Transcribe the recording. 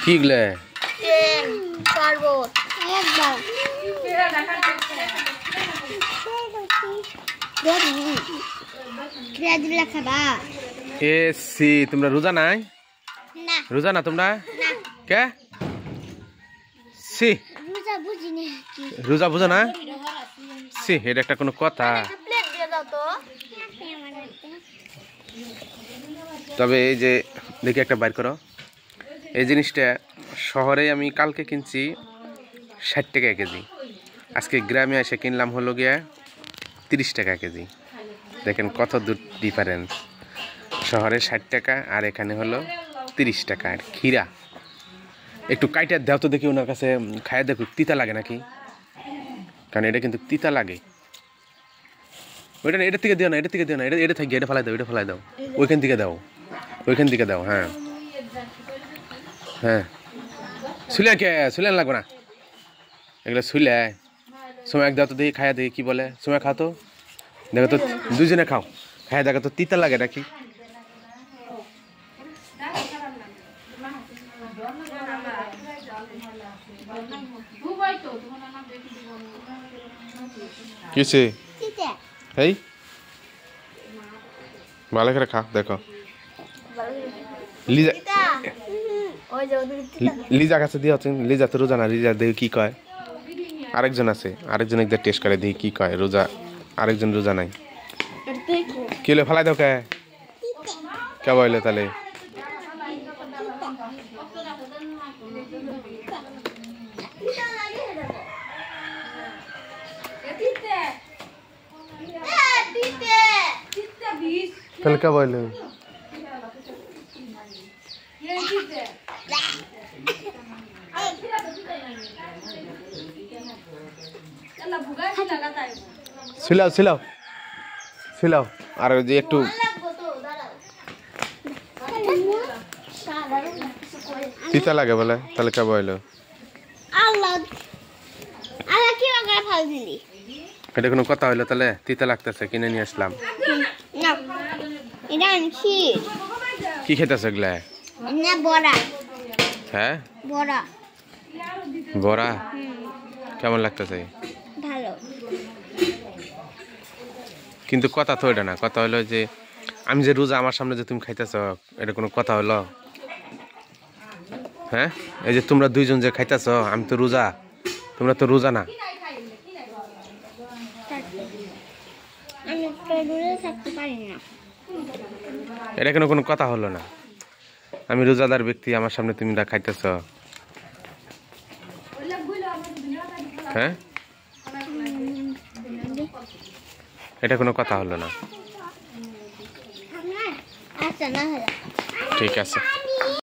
কি গলে এসি তোমরা রোজা নাই রোজা না তোমরা কে সি রোজা বুঝো না সি এটা একটা কোনো কথা তবে এই যে দেখি একটা বাইর করো এই জিনিসটা শহরে আমি কালকে কিনছি 60 টাকা কেজি আজকে গ্রামে এসে কিনলাম হলো গিয়া 30 টাকা কেজি দেখেন কত দূর ডিফারেন্স শহরে 60 টাকা আর এখানে হলো 30 টাকা আর ক্ষীরা একটু কাইটা দাও তো দেখি ওনার কাছে খায় দেখো তিতা লাগে নাকি কারণ এটা কিন্তু তিতা লাগে ওইটা এটা থেকে দিও না এটা থেকে দিও না এটা থাকি এটা ফেলাই দাও ওইখান থেকে দাও হ্যাঁ হ্যাঁ সুলে লাগবে না এগুলো সুলে সময় দাও তো দেখি খায়া দেখি কি বলে সময় খাও তো দেখো তো দুজনে খাও খায়া দেখো তো তিতা লাগে নাকি কিসে এই ভালো করে খা দেখো লিজা কাছে দিয়ে লিজা তো রোজা না লিজা দেখি কি কয় আরেকজন আছে আরেকজন একবার টেস্ট করে দেখি কি কয় রোজা আরেকজন রোজা নাই কি হলো ফেলাই দাও কে বললে তাহলে তাহলে কে বললে সিলাও আর যে একটু তিতা লাগে বলে তাহলে কে বললো এটা কোনো কথা হইলো তাহলে তিতা লাগতেছে কিনে নিয়ে আসলাম কি খেতেছে এগুলা হ্যাঁ বড়া কেমন লাগতেছে কিন্তু কথা তো এটা না কথা হলো যে আমি যে রোজা আমার সামনে যে তুমি খাইতেছ এটা কোনো কথা হলো হ্যাঁ এই যে তোমরা দুইজন যে খাইতেছ আমি তো রোজা তোমরা তো রোজা না এটা কোনো কথা হলো না আমি রোজাদার ব্যক্তি আমার সামনে তুমি খাইতেছ হ্যাঁ এটা কোনো কথা হলো না ঠিক আছে